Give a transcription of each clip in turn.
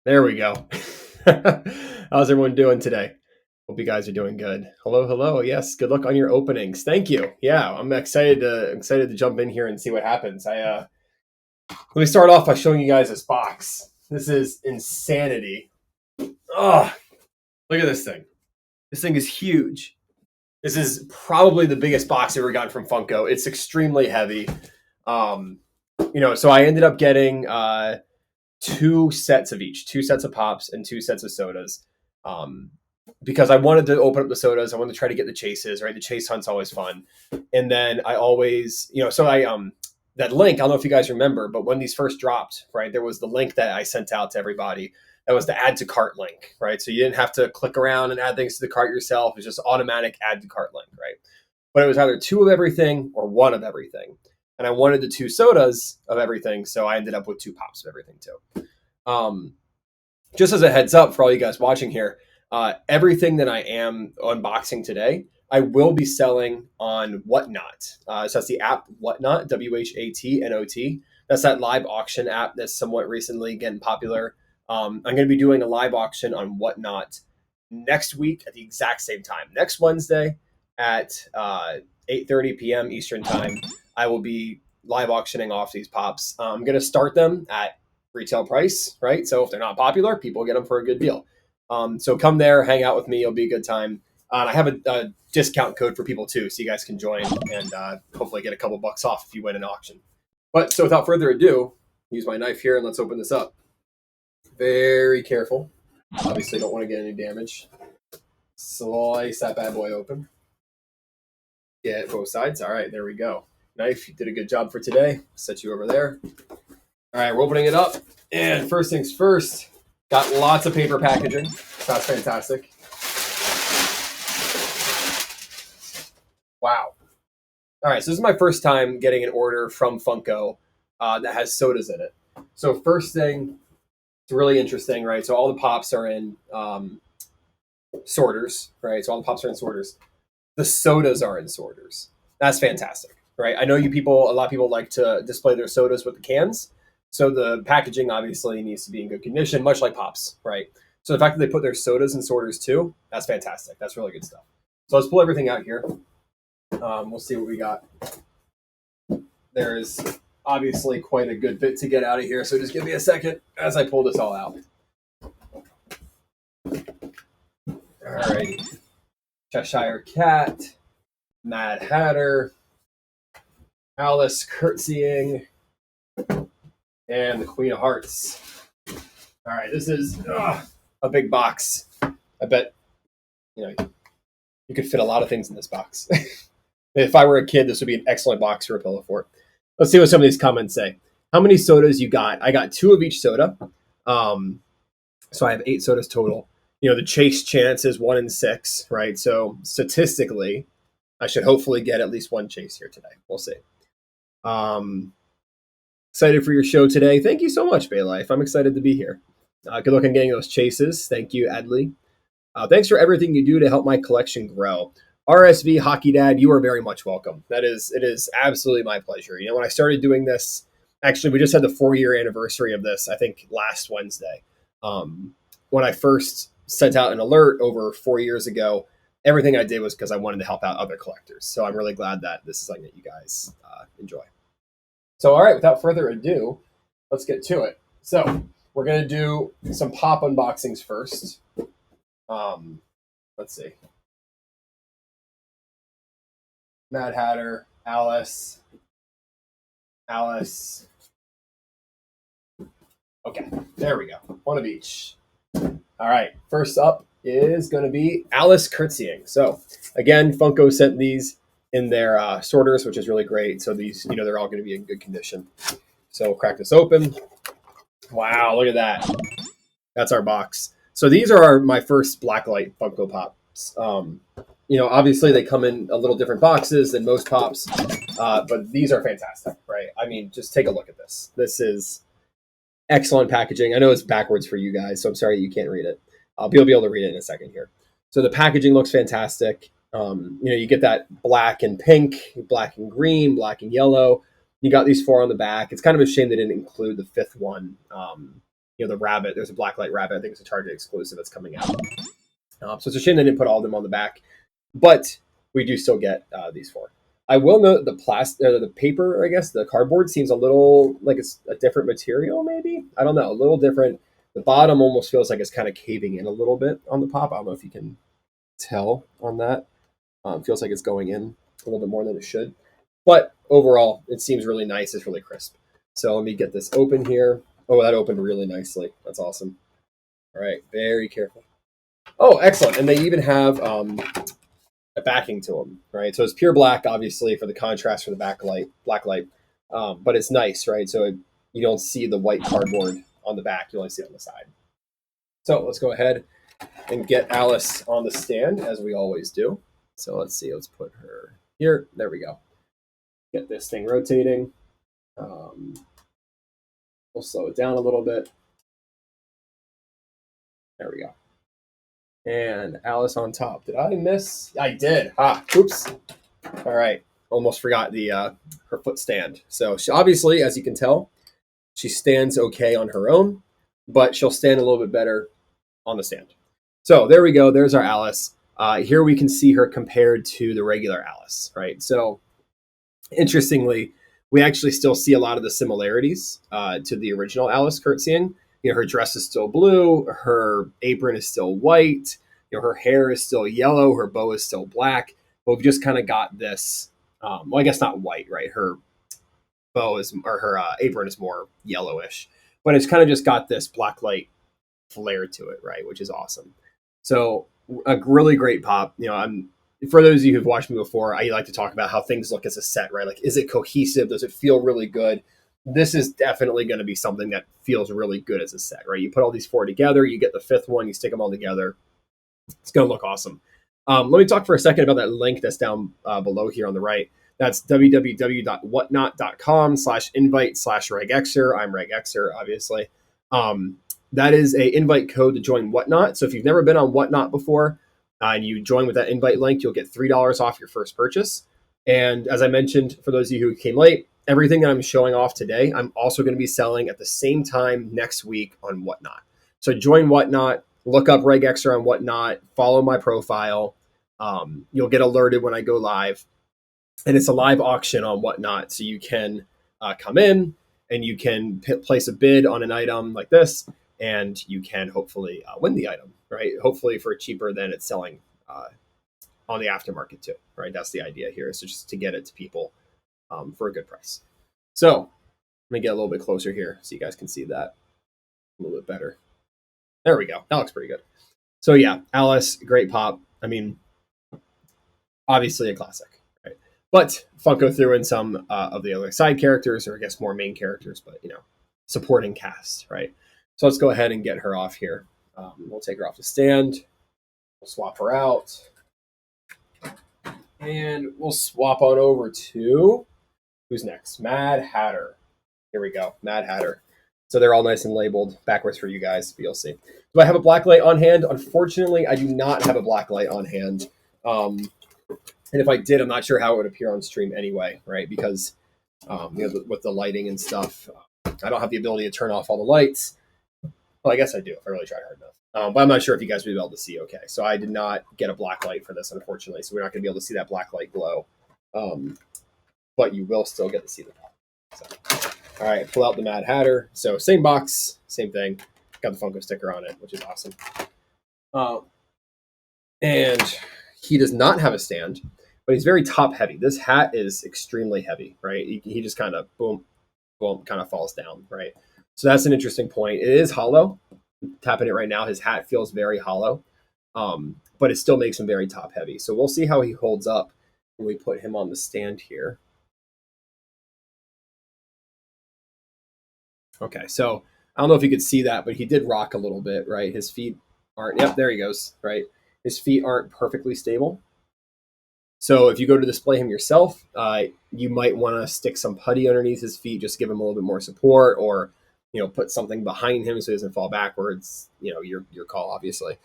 There we go. How's everyone doing today? Hope you guys are doing good. Hello, hello. Yes, good luck on your openings. Thank you. Yeah, I'm excited to jump in here and see what happens. Let me start off by showing you guys this box. This is insanity. Oh, look at this thing. This thing is huge. This is probably the biggest box I've ever gotten from Funko. It's extremely heavy. Um, so I ended up getting two sets of each, two sets of pops and two sets of sodas. Um, because I wanted to open up the sodas. I wanted to try to get the chases, right? The chase hunt's always fun. And then I always, that link, I don't know if you guys remember, but when these first dropped, right, there was the link that I sent out to everybody. That was the add to cart link, right? So you didn't have to click around and add things to the cart yourself. It was just automatic add to cart link, right? But it was either two of everything or one of everything. And I wanted the two sodas of everything, so I ended up with two pops of everything too. Um, just as a heads up for all you guys watching here, everything that I am unboxing today, I will be selling on Whatnot. So that's the app Whatnot, WHATNOT. That's that live auction app that's somewhat recently getting popular. I'm going to be doing a live auction on Whatnot next week at the exact same time. Next Wednesday at 8:30 p.m. Eastern time, I will be live auctioning off these pops. I'm going to start them at retail price, right? So if they're not popular, people get them for a good deal. So come there, hang out with me. It'll be a good time. And I have a discount code for people too, so you guys can join and hopefully get a couple bucks off if you win an auction. But so without further ado, use my knife here and let's open this up. Very careful. Obviously, don't want to get any damage. Slice that bad boy open. Get both sides. All right, there we go. Knife, you did a good job for today. Set you over there. All right, we're opening it up. And first things first, got lots of paper packaging. That's fantastic. Wow. All right, so this is my first time getting an order from Funko that has sodas in it. So first thing, it's really interesting, right? So all the pops are in sorters, right? So all the pops are in sorters. The sodas are in sorters. That's fantastic, right? I know a lot of people like to display their sodas with the cans. So the packaging obviously needs to be in good condition, much like pops, right? So the fact that they put their sodas in sorters too, that's fantastic. That's really good stuff. So let's pull everything out here. We'll see what we got. There is obviously quite a good bit to get out of here. So just give me a second as I pull this all out. All right. Cheshire Cat, Mad Hatter, Alice curtsying, and the Queen of Hearts. All right, this is a big box. I bet you could fit a lot of things in this box. If I were a kid, this would be an excellent box for a pillow fort. Let's see what some of these comments say. How many sodas you got? I got two of each soda. So I have 8 sodas total. The chase chance is 1 in 6, right? So statistically, I should hopefully get at least one chase here today. We'll see. Excited for your show today. Thank you so much, Baylife. I'm excited to be here. Good luck on getting those chases. Thank you, Adley. Thanks for everything you do to help my collection grow. RSV Hockey Dad, you are very much welcome. It is absolutely my pleasure. When I started doing this, actually, we just had the 4-year anniversary of this, I think last Wednesday. When I first sent out an alert over 4 years ago, everything I did was because I wanted to help out other collectors. So I'm really glad that this is something that you guys enjoy. So, all right, without further ado, let's get to it. So we're going to do some pop unboxings first. Let's see. Mad Hatter, Alice. Okay, there we go. One of each. All right, first up is going to be Alice curtsying. So again, Funko sent these in their sorters, which is really great. So these, they're all going to be in good condition. So we'll crack this open. Wow, look at that. That's our box. So these are my first blacklight Funko Pops. Obviously they come in a little different boxes than most Pops, but these are fantastic, right? I mean, just take a look at this. This is excellent packaging. I know it's backwards for you guys, so I'm sorry you can't read it. I'll be able to read it in a second here. So the packaging looks fantastic. You get that black and pink, black and green, black and yellow. You got these 4 on the back. It's kind of a shame they didn't include the 5th one the rabbit. There's a blacklight rabbit. I think it's a Target exclusive that's coming out. So it's a shame they didn't put all of them on the back, but we do still get these four. I will note the paper, I guess, the cardboard seems a little like it's a different material, maybe. I don't know, a little different. The bottom almost feels like it's kind of caving in a little bit on the pop. I don't know if you can tell on that. Feels like it's going in a little bit more than it should. But overall, it seems really nice. It's really crisp. So let me get this open here. Oh, that opened really nicely. That's awesome. All right, very careful. Oh, excellent. And they even have a backing to them, right? So it's pure black, obviously, for the contrast for the black light. But it's nice, right? So you don't see the white cardboard on the back. You only see it on the side. So let's go ahead and get Alice on the stand, as we always do. So let's see. Let's put her here. There we go. Get this thing rotating. We'll slow it down a little bit. There we go. And Alice on top. Did I miss? I did. Oops. All right. Almost forgot the her foot stand. So she, obviously, as you can tell, she stands okay on her own, but she'll stand a little bit better on the stand. So there we go. There's our Alice. Here we can see her compared to the regular Alice, right? So interestingly, we actually still see a lot of the similarities to the original Alice curtsying. Her dress is still blue, her apron is still white, her hair is still yellow, her bow is still black, but we've just kind of got this, well, I guess not white, right? Her apron is more yellowish, but it's kind of just got this black light flare to it, right? Which is awesome. So a really great pop. For those of you who've watched me before, I like to talk about how things look as a set, right? Like, is it cohesive? Does it feel really good? This is definitely going to be something that feels really good as a set, right? You put all these four together, you get the fifth one, you stick them all together. It's going to look awesome. Let me talk for a second about that link that's down below here on the right. That's www.whatnot.com/invite/regexer. I'm regexer, obviously. That is a invite code to join Whatnot. So if you've never been on Whatnot before and you join with that invite link, you'll get $3 off your first purchase. And as I mentioned, for those of you who came late, everything that I'm showing off today, I'm also going to be selling at the same time next week on Whatnot. So join Whatnot, look up regexer on Whatnot, follow my profile. You'll get alerted when I go live. And it's a live auction on Whatnot. So you can come in and you can place a bid on an item like this, and you can hopefully win the item, right? Hopefully for cheaper than it's selling on the aftermarket too, right? That's the idea here, is just to get it to people for a good price. So let me get a little bit closer here so you guys can see that a little bit better. There we go. That looks pretty good. So yeah, Alice, great pop. I mean, obviously a classic, right? But Funko threw in some of the other side characters, or I guess more main characters, but supporting cast, right? So let's go ahead and get her off here. We'll take her off the stand. We'll swap her out. And we'll swap on over to, who's next? Mad Hatter. Here we go, Mad Hatter. So they're all nice and labeled backwards for you guys, but you'll see. Do I have a black light on hand? Unfortunately, I do not have a black light on hand. And if I did, I'm not sure how it would appear on stream anyway, right? Because with the lighting and stuff, I don't have the ability to turn off all the lights. Well, I guess I do if I really try hard enough. But I'm not sure if you guys would be able to see okay. So I did not get a black light for this, unfortunately. So we're not going to be able to see that black light glow. But you will still get to see the pop. So, all right, pull out the Mad Hatter. So same box, same thing. Got the Funko sticker on it, which is awesome. And he does not have a stand, but he's very top heavy. This hat is extremely heavy, right? He just kind of boom, kind of falls down, right? So that's an interesting point. It is hollow. Tapping it right now, his hat feels very hollow, but it still makes him very top heavy. So we'll see how he holds up when we put him on the stand here. Okay, so I don't know if you could see that, but he did rock a little bit, right? His feet aren't, yep, there he goes, right? His feet aren't perfectly stable. So if you go to display him yourself, you might want to stick some putty underneath his feet, just give him a little bit more support, or put something behind him so he doesn't fall backwards. Your call, obviously.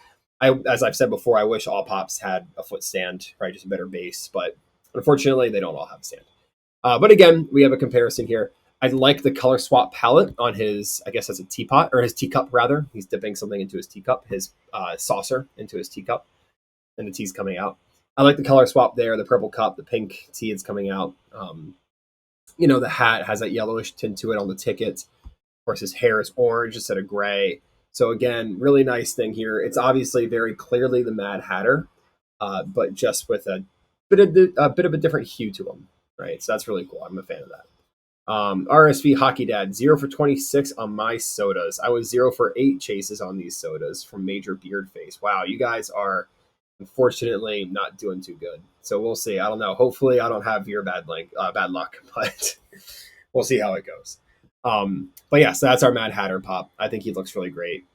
As I've said before, I wish all pops had a foot stand, right? Just a better base, but unfortunately, they don't all have a stand. But again, we have a comparison here. I like the color swap palette on his, I guess that's a teapot, or his teacup rather. He's dipping something into his teacup, his saucer into his teacup, and the tea's coming out. I like the color swap there, the purple cup, the pink tea is coming out. The hat has that yellowish tint to it on the ticket. Of course, his hair is orange instead of gray. So again, really nice thing here. It's obviously very clearly the Mad Hatter, but just with a bit of a different hue to him, right? So that's really cool. I'm a fan of that. RSV Hockey Dad, 0 for 26 on my sodas. I was 0 for 8 chases on these sodas from Major Beard Face. Wow, you guys are unfortunately not doing too good. So we'll see. I don't know. Hopefully, I don't have your bad luck, but we'll see how it goes. But yeah, so that's our Mad Hatter pop. I think he looks really great.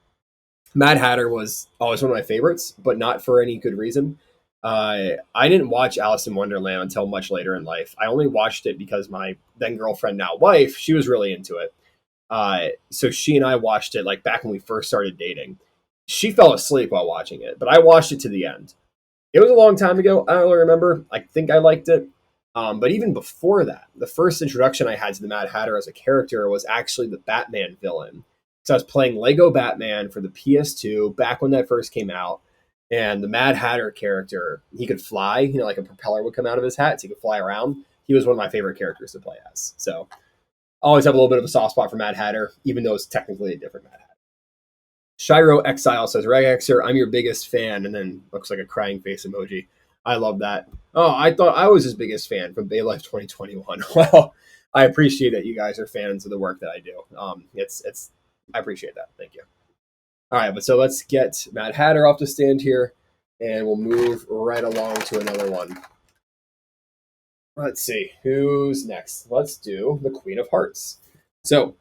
Mad Hatter was always one of my favorites, but not for any good reason. I didn't watch Alice in Wonderland until much later in life. I only watched it because my then girlfriend, now wife, she was really into it. So she and I watched it like back when we first started dating. She fell asleep while watching it, but I watched it to the end. It was a long time ago. I don't really remember. I think I liked it. But even before that, the first introduction I had to the Mad Hatter as a character was actually the Batman villain. So I was playing Lego Batman for the PS2 back when that first came out. And the Mad Hatter character, he could fly, like a propeller would come out of his hat, so he could fly around. He was one of my favorite characters to play as. So I always have a little bit of a soft spot for Mad Hatter, even though it's technically a different Mad Hatter. Shiro Exile says, Regexer, I'm your biggest fan, and then looks like a crying face emoji. I love that. Oh, I thought I was his biggest fan from Bay Life 2021. Well, I appreciate that you guys are fans of the work that I do. I appreciate that. Thank you. All right, but so let's get Mad Hatter off the stand here, and we'll move right along to another one. Let's see, who's next? Let's do the Queen of Hearts. So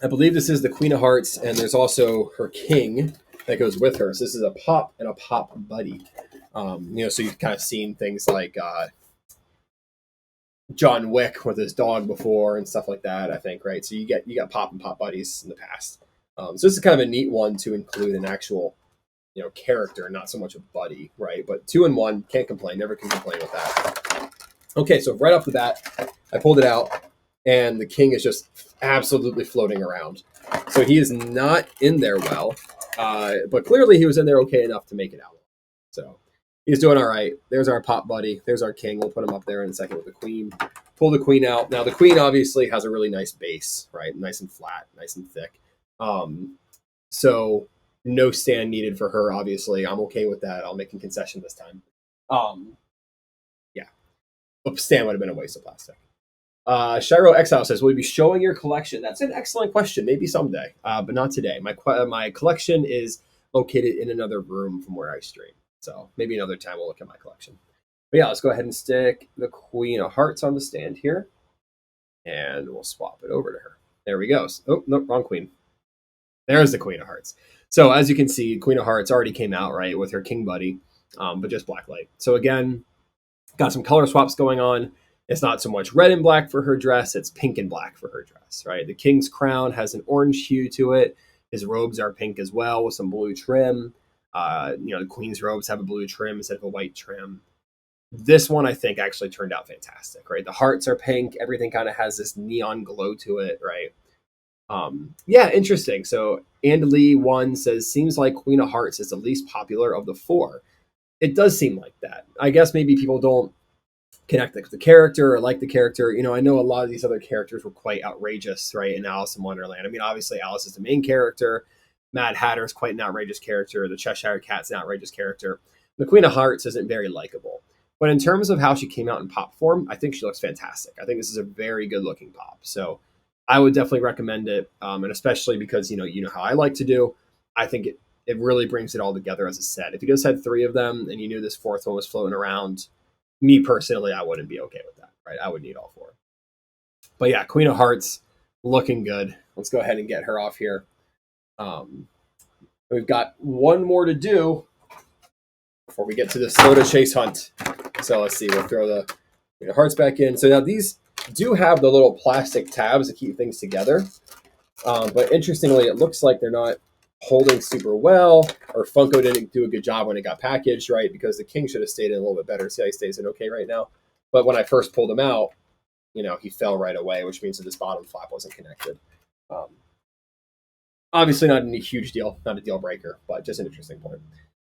I believe this is the Queen of Hearts, and there's also her king that goes with her. So this is a pop and a pop buddy. So you've kind of seen things like John Wick with his dog before and stuff like that, I think, right? So you got pop and pop buddies in the past. So this is kind of a neat one to include an actual, character, not so much a buddy, right? But 2 in 1, can't complain. Never can complain with that. Okay, so right off the bat, I pulled it out, and the king is just absolutely floating around. So he is not in there well, but clearly he was in there okay enough to make it out. So he's doing all right. There's our pop buddy. There's our king. We'll put him up there in a second with the queen. Pull the queen out. Now, the queen obviously has a really nice base, right? Nice and flat, nice and thick. So no stand needed for her, obviously. I'm okay with that. I'll make a concession this time. Yeah. A stand would have been a waste of plastic. Shiro Exile says, will you be showing your collection? That's an excellent question. Maybe someday, but not today. My collection is located in another room from where I stream. So maybe another time we'll look at my collection. But yeah, let's go ahead and stick the Queen of Hearts on the stand here. And we'll swap it over to her. There we go. Oh, no, wrong queen. There's the Queen of Hearts. So as you can see, Queen of Hearts already came out, right, with her king buddy, but just black light. So again, got some color swaps going on. It's not so much red and black for her dress, it's pink and black for her dress, right? The king's crown has an orange hue to it. His robes are pink as well with some blue trim. The queen's robes have a blue trim instead of a white trim. This one, I think, actually turned out fantastic, right? The hearts are pink. Everything kind of has this neon glow to it, right? Yeah, interesting. So Andlee 1 says, seems like Queen of Hearts is the least popular of the 4. It does seem like that. I guess maybe people don't connect with the character or like the character. I know a lot of these other characters were quite outrageous, right, in Alice in Wonderland. I mean, obviously, Alice is the main character. Mad Hatter is quite an outrageous character. The Cheshire Cat's an outrageous character. The Queen of Hearts isn't very likable. But in terms of how she came out in pop form, I think she looks fantastic. I think this is a very good-looking pop. So I would definitely recommend it, and especially because, you know how I like to do. I think it really brings it all together as a set. If you just had 3 of them and you knew this 4th one was floating around, me personally, I wouldn't be okay with that, right? I would need all 4. But yeah, Queen of Hearts, looking good. Let's go ahead and get her off here. We've got one more to do before we get to the soda chase hunt. So let's see, we'll throw the Queen of Hearts back in. So now these do have the little plastic tabs to keep things together. But interestingly, it looks like they're not holding super well, or Funko didn't do a good job when it got packaged, right? Because the king should have stayed in a little bit better. See how he stays in okay right now? But when I first pulled him out, he fell right away, which means that this bottom flap wasn't connected. Um, Obviously not a huge deal, not a deal breaker, but just an interesting point.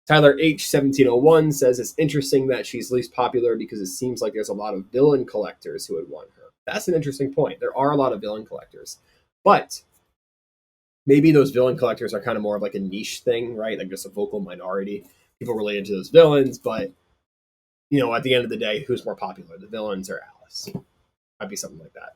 Tyler H1701 says it's interesting that she's least popular because it seems like there's a lot of villain collectors who would want her. That's an interesting point. There are a lot of villain collectors, but maybe those villain collectors are kind of more of like a niche thing, right? Like just a vocal minority. People related to those villains, but at the end of the day, who's more popular, the villains or Alice? Might be something like that.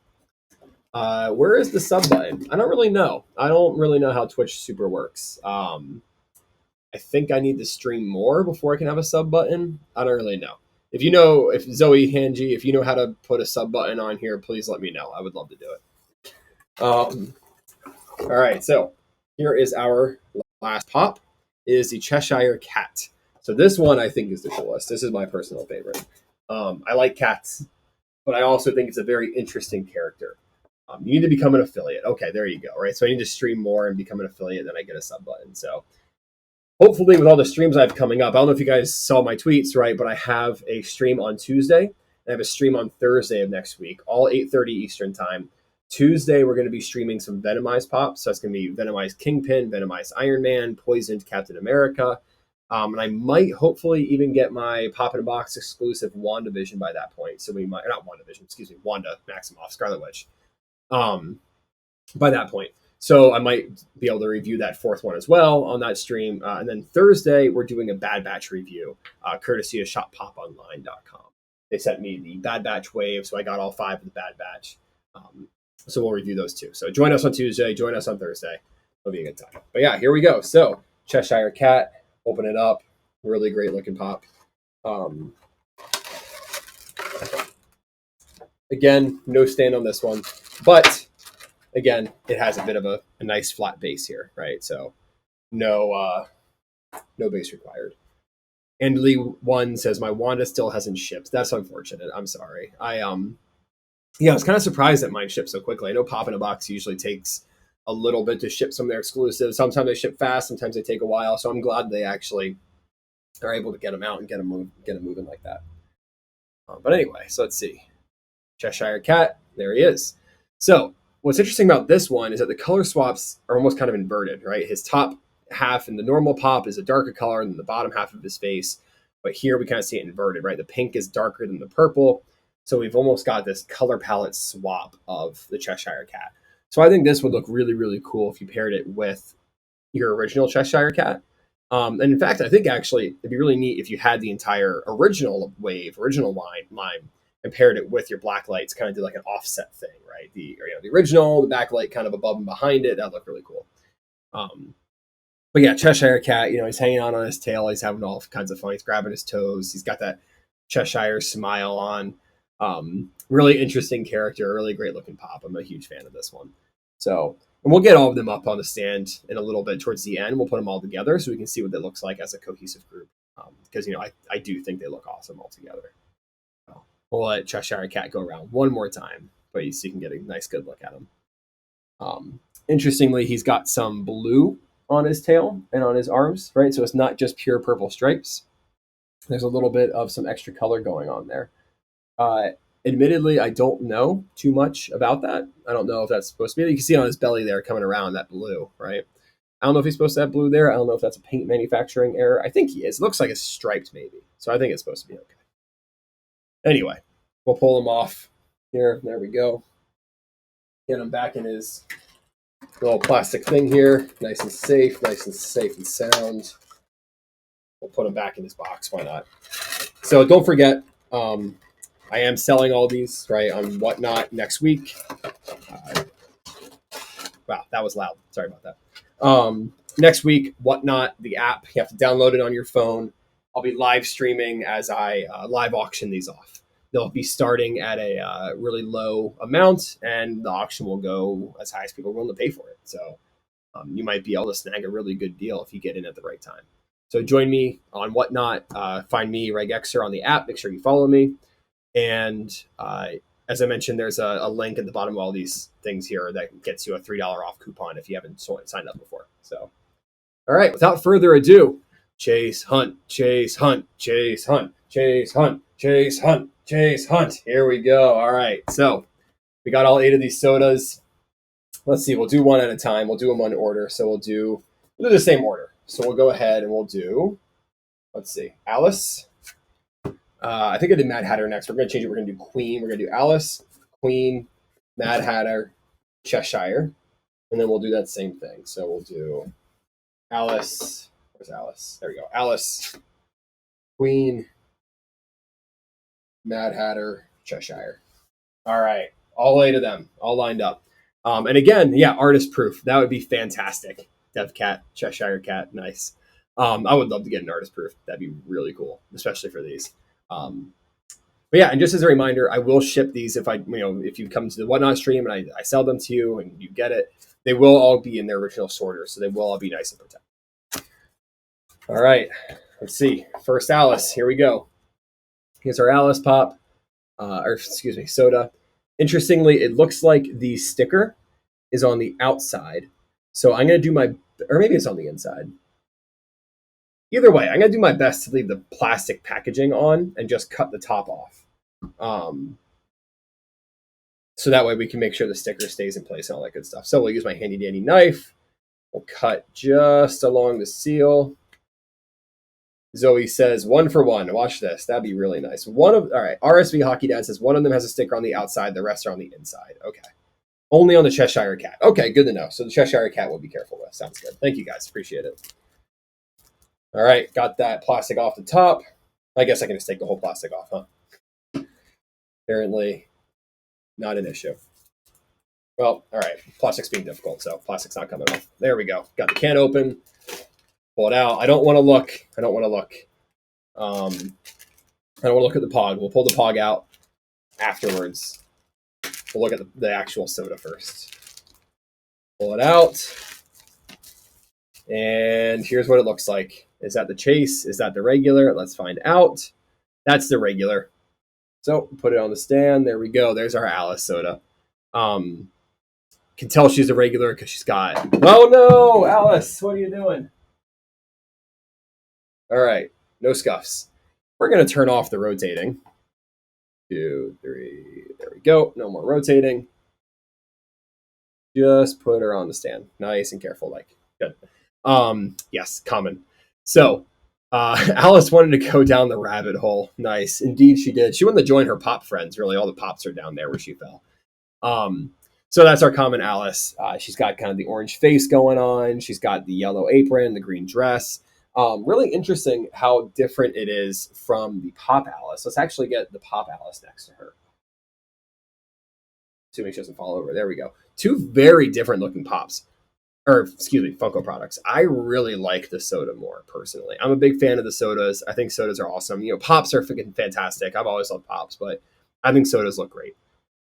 Where is the sub button? I don't really know. I don't really know how Twitch Super works. I think I need to stream more before I can have a sub button. I don't really know. If Zoe Hanji, if you know how to put a sub button on here, please let me know. I would love to do it. All right, so here is our last pop. It is the Cheshire Cat. So this one I think is the coolest. This is my personal favorite. I like cats, but I also think it's a very interesting character. You need to become an affiliate. Okay, there you go. Right, so I need to stream more and become an affiliate, then I get a sub button. So hopefully, with all the streams I have coming up, I don't know if you guys saw my tweets, right? But I have a stream on Tuesday. I have a stream on Thursday of next week, all 8:30 Eastern time. Tuesday, we're going to be streaming some Venomized pops. So that's going to be Venomized Kingpin, Venomized Iron Man, Poisoned Captain America. And I might hopefully even get my Pop in a Box exclusive WandaVision by that point. So we might, not WandaVision, excuse me, Wanda Maximoff, Scarlet Witch. By that point. So I might be able to review that fourth one as well on that stream. And then Thursday, we're doing a Bad Batch review, courtesy of shoppoponline.com. They sent me the Bad Batch wave, so I got all 5 of the Bad Batch. So we'll review those too. So join us on Tuesday, join us on Thursday. It'll be a good time. But yeah, here we go. So Cheshire Cat, open it up. Really great looking pop. Again, no stand on this one. But again, it has a bit of a nice flat base here, right? So no base required. And Lee One says my Wanda still hasn't shipped. That's unfortunate. I'm sorry. I was kind of surprised that mine shipped so quickly. I know Pop in a Box usually takes a little bit to ship some of their exclusives. Sometimes they ship fast, sometimes they take a while. So I'm glad they actually are able to get them out and get them moving like that. But anyway, so let's see. Cheshire Cat, there he is. So what's interesting about this one is that the color swaps are almost kind of inverted, right? His top half in the normal pop is a darker color than the bottom half of his face. But here we kind of see it inverted, right? The pink is darker than the purple. So we've almost got this color palette swap of the Cheshire Cat. So I think this would look really, really cool if you paired it with your original Cheshire Cat. And in fact, I think actually it'd be really neat if you had the entire original wave, original line, and paired it with your black lights, kind of did like an offset thing, right? The original, the backlight kind of above and behind it. That'd look really cool. But yeah, Cheshire Cat, he's hanging on his tail. He's having all kinds of fun. He's grabbing his toes. He's got that Cheshire smile on. Really interesting character, really great looking pop. I'm a huge fan of this one. So, and we'll get all of them up on the stand in a little bit towards the end. We'll put them all together so we can see what that looks like as a cohesive group. Because, I do think they look awesome all together. So we'll let Cheshire Cat go around one more time, so you can get a nice, good look at him. Interestingly, he's got some blue on his tail and on his arms, right? So it's not just pure purple stripes. There's a little bit of some extra color going on there. Admittedly, I don't know too much about that. I don't know if that's supposed to be. You can see on his belly there coming around that blue, right? I don't know if he's supposed to have blue there. I don't know if that's a paint manufacturing error. I think he is. It looks like it's striped maybe. So I think it's supposed to be okay. Anyway, we'll pull him off here. There we go. Get him back in his little plastic thing here. Nice and safe and sound. We'll put him back in his box. Why not? So don't forget, I am selling all these, right, on Whatnot next week. Wow, that was loud. Sorry about that. Next week, Whatnot, the app, you have to download it on your phone. I'll be live streaming as I live auction these off. They'll be starting at a really low amount, and the auction will go as high as people are willing to pay for it. So you might be able to snag a really good deal if you get in at the right time. So join me on Whatnot. Find me, RegXer, on the app. Make sure you follow me. And as I mentioned, there's a link at the bottom of all these things here that gets you a $3 off coupon if you haven't signed up before. So, all right, without further ado, chase, hunt, chase, hunt, chase, hunt, chase, hunt, chase, hunt, chase, hunt. Here we go. All right, so We got all 8 of these sodas. Let's see. We'll do one at a time. We'll do them on order. So we'll do the same order. So we'll go ahead and we'll do. Let's see. Alice. I think I did Mad Hatter next. We're going to change it. We're going to do Queen. We're going to do Alice, Queen, Mad Hatter, Cheshire. And then we'll do that same thing. So we'll do Alice. Where's Alice? There we go. Alice, Queen, Mad Hatter, Cheshire. All right. All 8 of them, all lined up. And again, yeah, artist proof. That would be fantastic. Dev Cat, Cheshire Cat, nice. I would love to get an artist proof. That'd be really cool, especially for these. But yeah, and just as a reminder, I will ship these if you come to the Whatnot stream and I sell them to you and you get it, they will all be in their original sorter, so they will all be nice and protected. All right, let's see. First Alice, here we go. Here's our Alice pop, soda. Interestingly, it looks like the sticker is on the outside, so I'm gonna do or maybe it's on the inside. Either way, I'm going to do my best to leave the plastic packaging on and just cut the top off. So that way we can make sure the sticker stays in place and all that good stuff. So we'll use my handy dandy knife. We'll cut just along the seal. Zoe says 1 for 1. Watch this. That'd be really nice. All right. RSV Hockey Dad says one of them has a sticker on the outside. The rest are on the inside. Okay. Only on the Cheshire Cat. Okay, good to know. So the Cheshire Cat we'll be careful with. Sounds good. Thank you guys. Appreciate it. All right, got that plastic off the top. I guess I can just take the whole plastic off, huh? Apparently, not an issue. Well, all right, plastic's being difficult, so plastic's not coming off. There we go. Got the can open. Pull it out. I don't want to look. I don't want to look at the pog. We'll pull the pog out afterwards. We'll look at the actual soda first. Pull it out. And here's what it looks like. Is that the chase? Is that the regular? Let's find out. That's the regular. So put it on the stand. There we go. There's our Alice soda. Can tell she's a regular because she's got. Oh no, Alice, what are you doing? All right, no scuffs. We're gonna turn off the rotating. 2, 3. There we go. No more rotating. Just put her on the stand. Nice and careful, like good. Yes, common. So, Alice wanted to go down the rabbit hole. Nice. Indeed, she did. She wanted to join her pop friends. Really, all the pops are down there where she fell. So that's our common Alice. She's got kind of the orange face going on. She's got the yellow apron, the green dress. Really interesting how different it is from the pop Alice. Let's actually get the pop Alice next to her. Assuming she doesn't fall over. There we go. 2 very different looking pops. Funko products. I really like the soda more, personally. I'm a big fan of the sodas. I think sodas are awesome. Pops are freaking fantastic. I've always loved pops, but I think sodas look great.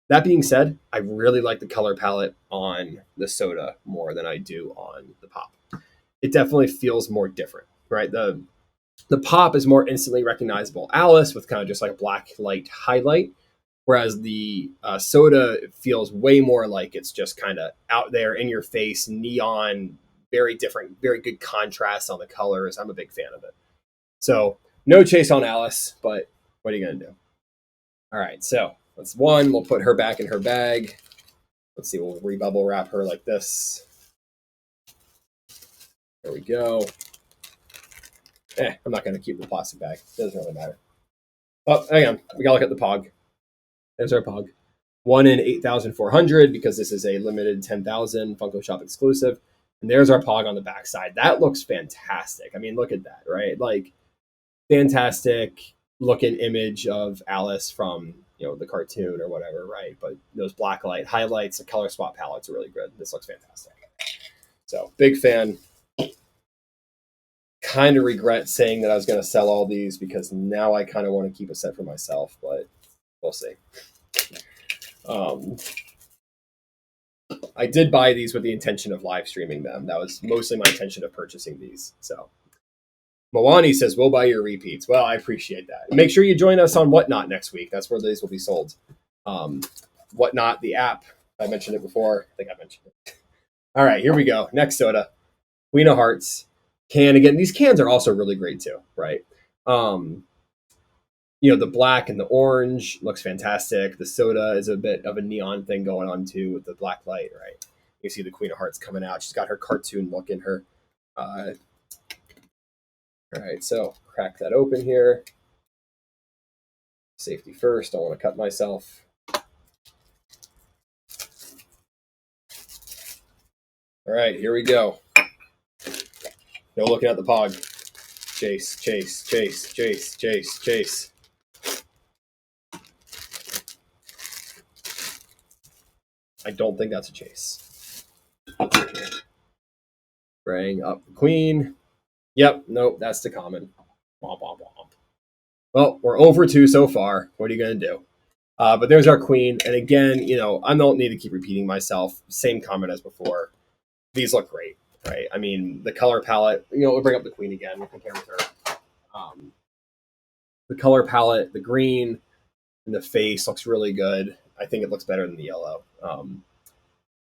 That being said, I really like the color palette on the soda more than I do on the pop. It definitely feels more different, right? The pop is more instantly recognizable Alice with kind of just like a black light highlight. Whereas the soda feels way more like it's just kind of out there in your face, neon, very different, very good contrast on the colors. I'm a big fan of it. So no chase on Alice, but what are you going to do? All right, so that's 1. We'll put her back in her bag. Let's see, we'll rebubble wrap her like this. There we go. I'm not going to keep the plastic bag. It doesn't really matter. Oh, hang on. We got to look at the pog. There's our pog. 1 in 8,400 because this is a limited 10,000 Funko Shop exclusive. And there's our pog on the backside. That looks fantastic. I mean, look at that, right? Like, fantastic looking image of Alice from, the cartoon or whatever, right? But those black light highlights, the color spot palettes are really good. This looks fantastic. So, big fan. Kind of regret saying that I was going to sell all these because now I kind of want to keep a set for myself, but we'll see. I did buy these with the intention of live streaming them. That was mostly my intention of purchasing these. So Moani says, we'll buy your repeats. Well, I appreciate that. Make sure you join us on Whatnot next week. That's where these will be sold. Whatnot, the app. I mentioned it before. I think I mentioned it. All right, here we go. Next soda. Queen of Hearts. Can. Again, these cans are also really great too, right? the black and the orange looks fantastic. The soda is a bit of a neon thing going on too with the black light, right? You see the Queen of Hearts coming out. She's got her cartoon look in her. All right, so crack that open here. Safety first. Don't want to cut myself. All right, here we go. No looking at the pog. Chase, chase, chase, chase, chase, chase. I don't think that's a chase. Bring up the queen. Yep, nope, that's the common. Womp, womp, womp. Well, we're over 2 so far. What are you going to do? But there's our queen. And again, I don't need to keep repeating myself. Same comment as before. These look great, right? I mean, the color palette, we'll bring up the queen again. We'll compare with her. The color palette, the green, and the face looks really good. I think it looks better than the yellow.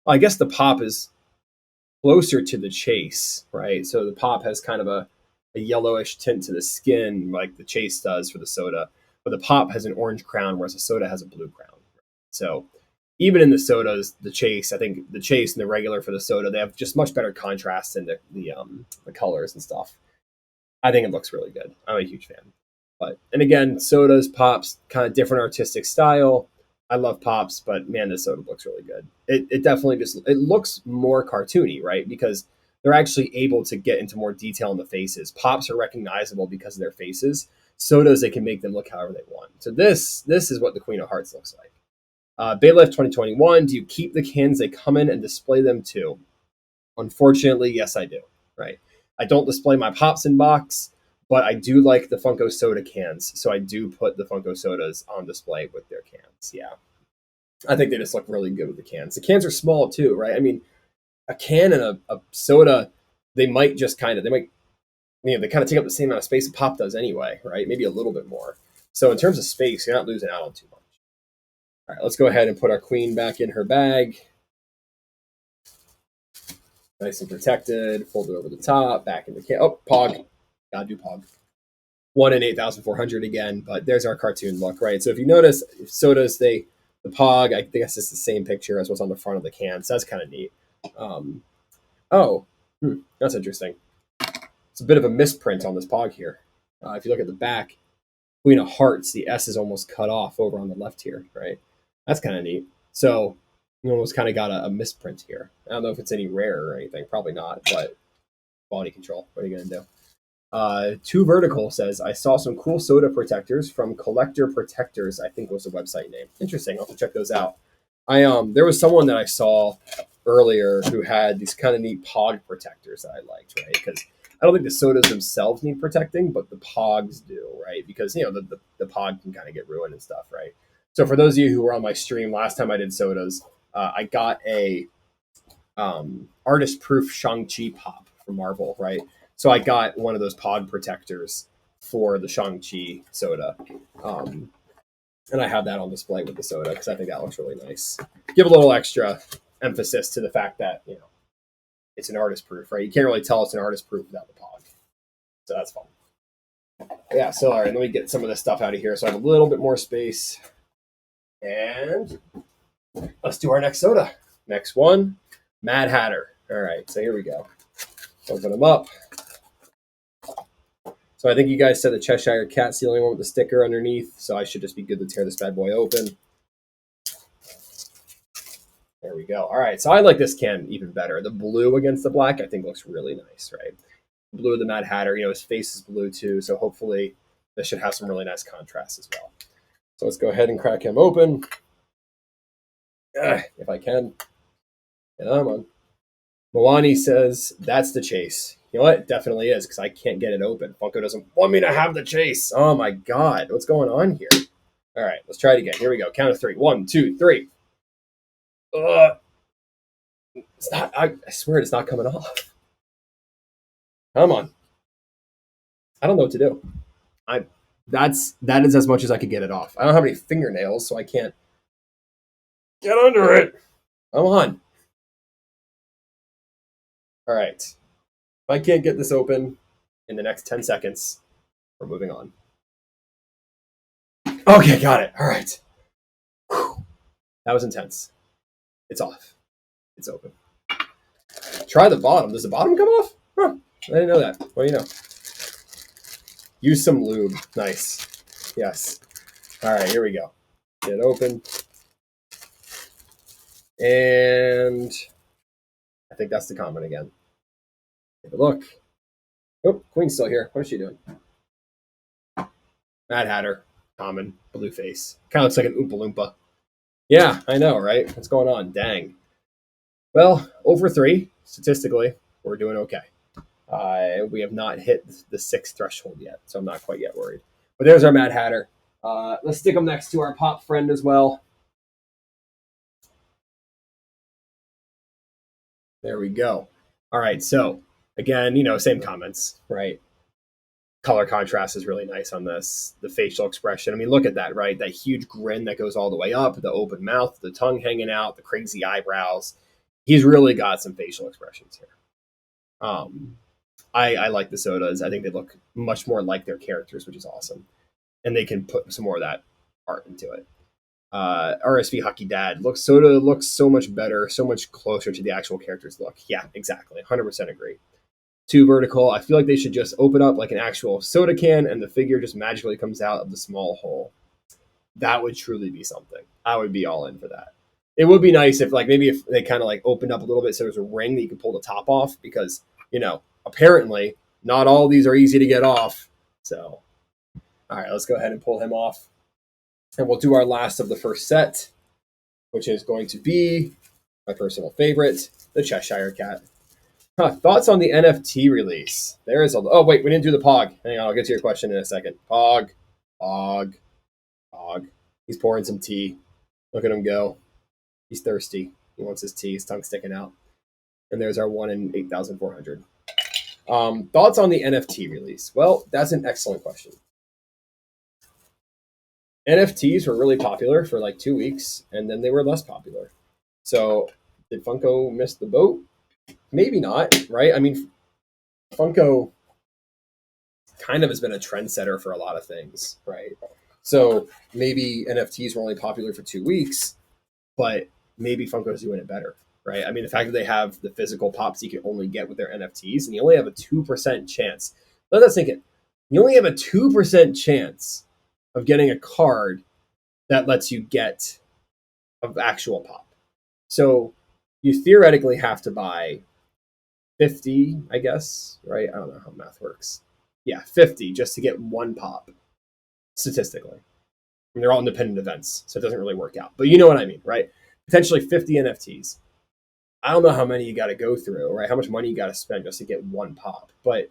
I guess the pop is closer to the chase, right? So the pop has kind of a yellowish tint to the skin, like the chase does for the soda. But the pop has an orange crown, whereas the soda has a blue crown. So even in the sodas, the chase, I think the chase and the regular for the soda, they have just much better contrast in the colors and stuff. I think it looks really good. I'm a huge fan. And again, sodas, pops, kind of different artistic style. I love pops, but man, this soda looks really good. It definitely it looks more cartoony, right? Because they're actually able to get into more detail in the faces. Pops are recognizable because of their faces. Sodas, they can make them look however they want. So this is what the Queen of Hearts looks like. Bailiff 2021, do you keep the cans they come in and display them too? Unfortunately, yes, I do, right? I don't display my pops in box, but I do like the Funko soda cans, so I do put the Funko sodas on display with their cans. Yeah, I think they just look really good with the cans. The cans are small too, right? I mean, a can and a soda, they might they kind of take up the same amount of space a pop does anyway, right? Maybe a little bit more. So in terms of space, you're not losing out on too much. All right, let's go ahead and put our queen back in her bag. Nice and protected. Fold it over the top, back in the can. Oh, Pog. Gotta do Pog. 1 in 8,400 again, but there's our cartoon look, right? So if you notice, sodas, the Pog, I guess it's the same picture as what's on the front of the can, so that's kind of neat. That's interesting. It's a bit of a misprint on this Pog here. If you look at the back, Queen of Hearts, the S is almost cut off over on the left here, right? That's kind of neat. So you almost kind of got a misprint here. I don't know if it's any rare or anything. Probably not, but quality control. What are you going to do? Two Vertical says, I saw some cool soda protectors from Collector Protectors, I think was the website name. Interesting. I'll have to check those out. There was someone that I saw earlier who had these kind of neat Pog protectors that I liked, right? Because I don't think the sodas themselves need protecting, but the Pogs do, right? Because, the Pog can kind of get ruined and stuff, right? So for those of you who were on my stream last time I did sodas, I got a artist-proof Shang-Chi pop from Marvel, right? So I got one of those pod protectors for the Shang-Chi soda. And I have that on display with the soda because I think that looks really nice. Give a little extra emphasis to the fact that, it's an artist-proof, right? You can't really tell it's an artist-proof without the pod. So that's fun. Yeah, so all right, let me get some of this stuff out of here so I have a little bit more space. And let's do our next soda. Next one, Mad Hatter. All right, so here we go. Open them up. So I think you guys said the Cheshire Cat's the only one with the sticker underneath, so I should just be good to tear this bad boy open. There we go. All right, so I like this can even better. The blue against the black, I think, looks really nice, right? Blue of the Mad Hatter, his face is blue too, so hopefully this should have some really nice contrast as well. So let's go ahead and crack him open. If I can. Come on. Moani says, that's the chase. You know what? It definitely is, because I can't get it open. Funko doesn't want me to have the chase. Oh my god. What's going on here? All right, let's try it again. Here we go. Count of 3. 1, 2, 3. It's not, I swear it's not coming off. Come on. I don't know what to do. That is as much as I could get it off. I don't have any fingernails, so I can't get under it. Come on. All right. If I can't get this open in the next 10 seconds, we're moving on. Okay, got it. All right. Whew. That was intense. It's off. It's open. Try the bottom. Does the bottom come off? Huh. I didn't know that. Well, you know. Use some lube. Nice. Yes. All right, here we go. Get it open. And I think that's the comment again. Take a look. Oh, Queen's still here. What is she doing? Mad Hatter. Common. Blue face. Kind of looks like an Oompa Loompa. Yeah, I know, right? What's going on? Dang. Well, over 3, statistically, we're doing okay. We have not hit the 6 threshold yet, so I'm not quite yet worried. But there's our Mad Hatter. Let's stick them next to our pop friend as well. There we go. All right, so again, same comments, right? Color contrast is really nice on this. The facial expression. I mean, look at that, right? That huge grin that goes all the way up, the open mouth, the tongue hanging out, the crazy eyebrows. He's really got some facial expressions here. I like the sodas. I think they look much more like their characters, which is awesome. And they can put some more of that art into it. RSV Hockey Dad soda looks so much better, so much closer to the actual character's look. Yeah, exactly. 100% agree. 2 vertical. I feel like they should just open up like an actual soda can and the figure just magically comes out of the small hole. That would truly be something. I would be all in for that. It would be nice if maybe if they kind of opened up a little bit so there's a ring that you could pull the top off because, apparently not all these are easy to get off. So, all right, let's go ahead and pull him off. And we'll do our last of the first set, which is going to be my personal favorite, the Cheshire Cat. Thoughts on the NFT release? There is oh, wait, we didn't do the Pog. Hang on, I'll get to your question in a second. Pog. He's pouring some tea. Look at him go. He's thirsty. He wants his tea. His tongue sticking out. And there's our 1 in 8,400. Thoughts on the NFT release? Well, that's an excellent question. NFTs were really popular for 2 weeks, and then they were less popular. So, did Funko miss the boat? Maybe not, right? I mean, Funko kind of has been a trendsetter for a lot of things, right? So maybe NFTs were only popular for 2 weeks, but maybe Funko's doing it better, right? I mean, the fact that they have the physical pops you can only get with their NFTs, and you only have a 2% chance. Let that sink in. You only have a 2% chance of getting a card that lets you get an actual pop. So you theoretically have to buy 50, I guess, right? I don't know how math works. Yeah, 50 just to get 1 pop, statistically. And they're all independent events, so it doesn't really work out. But you know what I mean, right? Potentially 50 NFTs. I don't know how many you got to go through, right? How much money you got to spend just to get 1 pop. But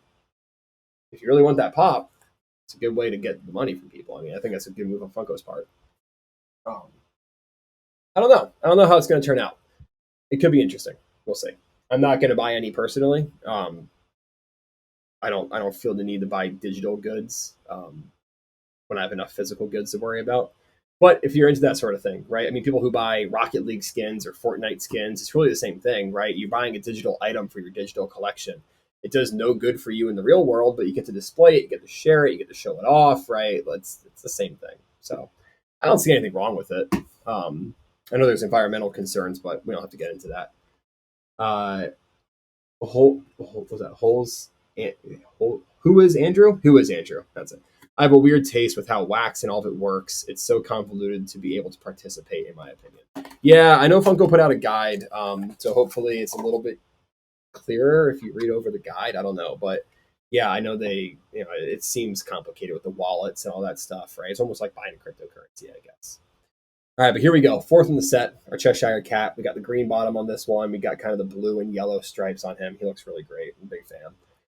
if you really want that pop, it's a good way to get the money from people. I mean, I think that's a good move on Funko's part. I don't know. I don't know how it's going to turn out. It could be interesting. We'll see. I'm not going to buy any personally. I don't feel the need to buy digital goods when I have enough physical goods to worry about. But if you're into that sort of thing, right? I mean, people who buy Rocket League skins or Fortnite skins, it's really the same thing, right? You're buying a digital item for your digital collection. It does no good for you in the real world, but you get to display it, you get to share it, you get to show it off, right? It's the same thing. So I don't see anything wrong with it. I know there's environmental concerns, but we don't have to get into that. Was that Holes? Who is Andrew? Who is Andrew? That's it. I have a weird taste with how wax and all of it works. It's so convoluted to be able to participate, in my opinion. Yeah, I know Funko put out a guide, so hopefully it's a little bit clearer if you read over the guide. I don't know, but yeah, I know it seems complicated with the wallets and all that stuff, right? It's almost like buying cryptocurrency, I guess. All right, but here we go. 4th in the set, our Cheshire Cat. We got the green bottom on this one. We got kind of the blue and yellow stripes on him. He looks really great. I'm a big fan.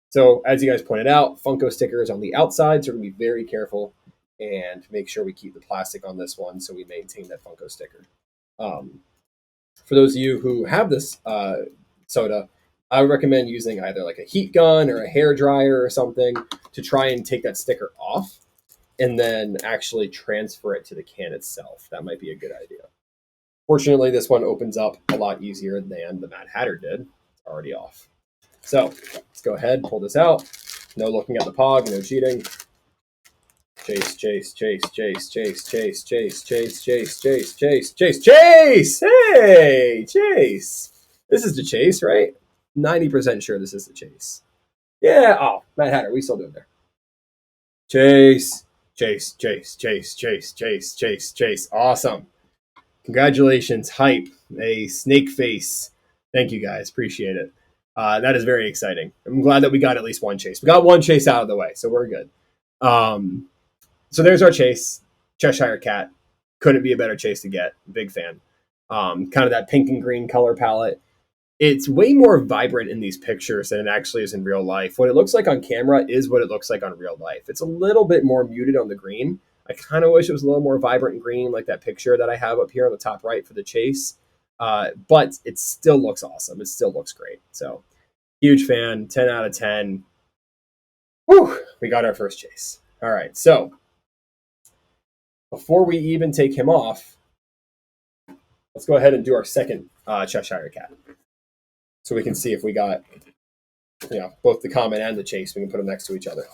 So as you guys pointed out, Funko stickers on the outside, so we're going to be very careful and make sure we keep the plastic on this one so we maintain that Funko sticker. For those of you who have this soda, I would recommend using either a heat gun or a hair dryer or something to try and take that sticker off and then actually transfer it to the can itself. That might be a good idea. Fortunately, this one opens up a lot easier than the Mad Hatter did. It's already off. So let's go ahead, pull this out. No looking at the Pog, no cheating. Chase, chase, chase, chase, chase, chase, chase, chase, chase, chase, chase, chase, chase. Hey, Chase. This is the Chase, right? 90% sure this is the Chase. Yeah. Oh, Mad Hatter, we still doing there. Chase, chase, chase, chase, chase, chase, chase, chase. Awesome. Congratulations, hype. A snake face. Thank you guys. Appreciate it. That is very exciting. I'm glad that we got at least one chase. We got one chase out of the way, so we're good. So there's our chase. Cheshire Cat. Couldn't be a better chase to get. Big fan. Kind of that pink and green color palette. It's way more vibrant in these pictures than it actually is in real life. What it looks like on camera is what it looks like on real life. It's a little bit more muted on the green. I kind of wish it was a little more vibrant and green, like that picture that I have up here on the top right for the chase. But it still looks awesome. It still looks great. So, huge fan. 10 out of 10. Whew, we got our first chase. All right. So, before we even take him off, let's go ahead and do our second Cheshire Cat. So we can see if we got, both the common and the chase. We can put them next to each other.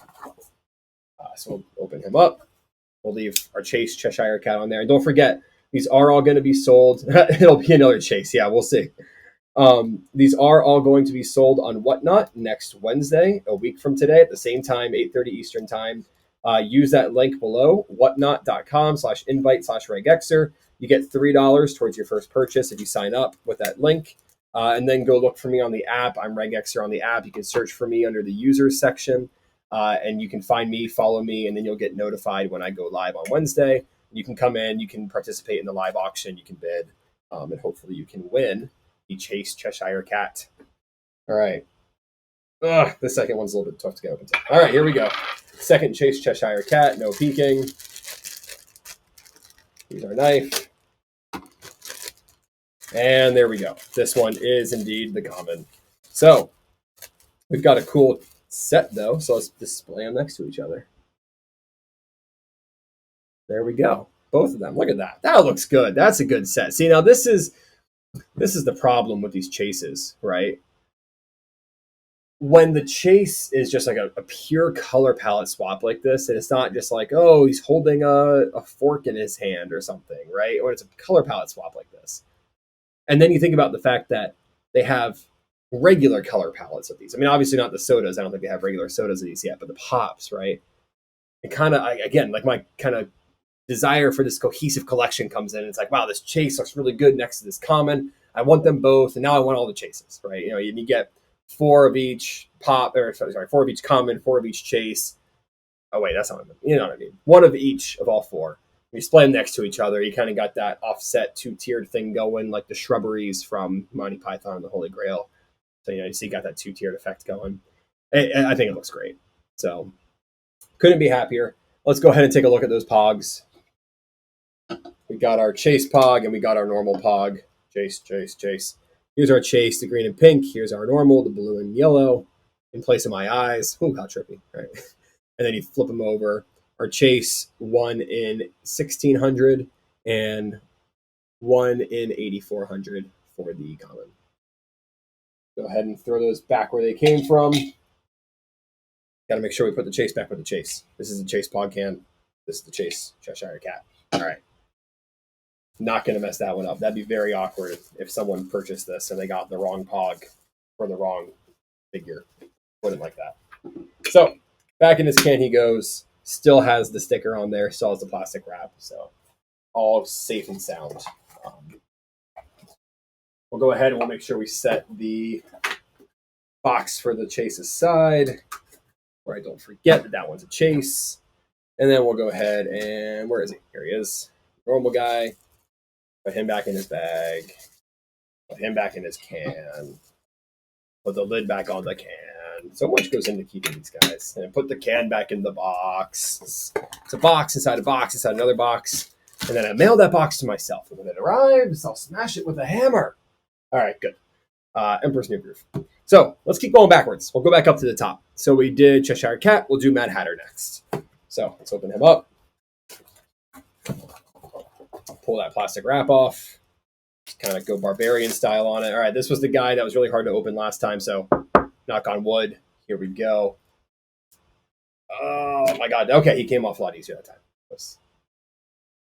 So we'll open him up. We'll leave our chase Cheshire Cat on there. And don't forget, these are all going to be sold. It'll be another chase. Yeah, we'll see. These are all going to be sold on Whatnot next Wednesday, a week from today, at the same time, 8:30 Eastern time. Use that link below, whatnot.com/invite/regexer. You get $3 towards your first purchase if you sign up with that link. And then go look for me on the app. I'm regexer on the app. You can search for me under the users section. And you can find me, follow me, and then you'll get notified when I go live on Wednesday. You can come in, you can participate in the live auction, you can bid, and hopefully you can win the Chase Cheshire Cat. All right. The second one's a little bit tough to get open to. All right, here we go. Second Chase Cheshire Cat, no peeking. Here's our knife. And there we go. This one is indeed the common. So we've got a cool set though, so let's display them next to each other. There we go. Both of them. Look at that. That looks good. That's a good set. See, now this is the problem with these chases, right? When the chase is just like a pure color palette swap like this, and it's not just like, oh, he's holding a fork in his hand or something, right? Or it's a color palette swap like this. And then you think about the fact that they have regular color palettes of these. I mean, obviously not the sodas. I don't think they have regular sodas of these yet, but the pops, right? And kind of, again, like my kind of desire for this cohesive collection comes in. It's like, wow, this chase looks really good next to this common. I want them both, and now I want all the chases, right? You get 4 of each pop, or sorry, 4 of each common, 4 of each chase. Oh wait, that's not what I mean. You know what I mean? 1 of each of all 4. You display them next to each other. You kind of got that offset 2-tiered thing going, like the shrubberies from Monty Python and the Holy Grail. So you see, you got that 2-tiered effect going. I think it looks great. So couldn't be happier. Let's go ahead and take a look at those pogs. We got our chase pog and we got our normal pog. Chase, chase, chase. Here's our chase, the green and pink. Here's our normal, the blue and yellow. In place of my eyes. Ooh, how trippy. All right. And then you flip them over. Our chase, 1 in 1600 and 1 in 8400 for the common. Go ahead and throw those back where they came from. Got to make sure we put the chase back with the chase. This is the chase pog can. This is the chase Cheshire Cat. All right. Not going to mess that one up. That'd be very awkward if someone purchased this and they got the wrong pog or the wrong figure. Wouldn't like that. So back in his can he goes. Still has the sticker on there. Still has the plastic wrap. So all safe and sound. We'll go ahead and we'll make sure we set the box for the chase aside, where I don't forget that one's a chase. And then we'll go ahead and, where is he? Here he is. Normal guy. Put him back in his bag. Put him back in his can. Put the lid back on the can. So much goes into keeping these guys. And put the can back in the box. It's a box inside a box inside another box. And then I mail that box to myself. And when it arrives, I'll smash it with a hammer. All right, good. Emperor's New Groove. So let's keep going backwards. We'll go back up to the top. So we did Cheshire Cat. We'll do Mad Hatter next. So let's open him up. Pull that plastic wrap off. Just kind of go barbarian style on it. All right, this was the guy that was really hard to open last time. So knock on wood. Here we go. Oh my god. Okay, he came off a lot easier that time. It was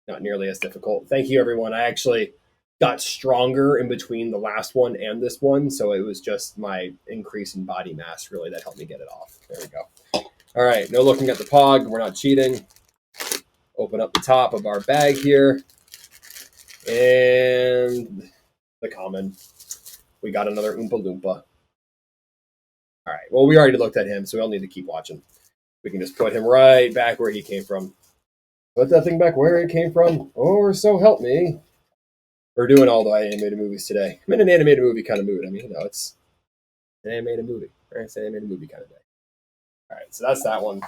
not nearly as difficult. Thank you, everyone. I actually got stronger in between the last one and this one, so it was just my increase in body mass really that helped me get it off. There we go. All right, no looking at the pog. We're not cheating. Open up the top of our bag here. And the common. We got another Oompa Loompa. All right, well, we already looked at him, so we don't need to keep watching. We can just put him right back where he came from. Put that thing back where it came from, or so help me. We're doing all the animated movies today. I'm in an animated movie kind of mood. I mean, you know, it's an animated movie. Right? It's an animated movie kind of day. All right, so that's that one.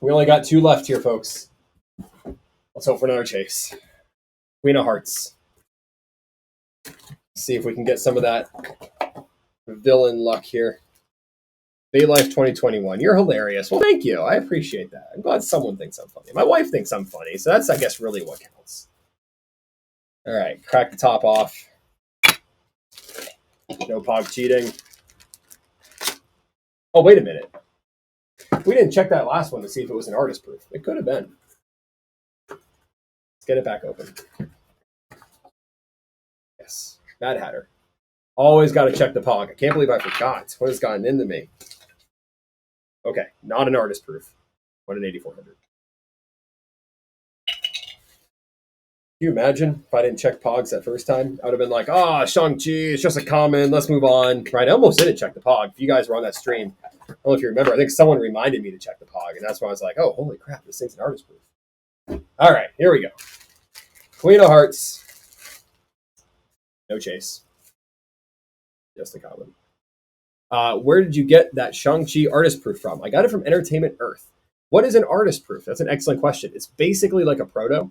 We only got 2 left here, folks. Let's hope for another chase. Queen of Hearts. See if we can get some of that villain luck here. Baylife 2021. You're hilarious. Well, thank you. I appreciate that. I'm glad someone thinks I'm funny. My wife thinks I'm funny, so that's, I guess, really what counts. All right, crack the top off. No pog cheating. Oh, wait a minute. We didn't check that last one to see if it was an artist proof. It could have been. Let's get it back open. Yes, Mad Hatter. Always got to check the pog. I can't believe I forgot. What has gotten into me? Okay, not an artist proof. What an 8400. Can you imagine if I didn't check pogs that first time? I would have been like, Shang-Chi, it's just a common, let's move on. Right, I almost didn't check the pog. If you guys were on that stream, I don't know if you remember, I think someone reminded me to check the pog, and that's why I was like, oh, holy crap, this thing's an artist proof. All right, here we go. Queen of Hearts. No chase. Just a common. Where did you get that Shang-Chi artist proof from? I got it from Entertainment Earth. What is an artist proof? That's an excellent question. It's basically like a proto.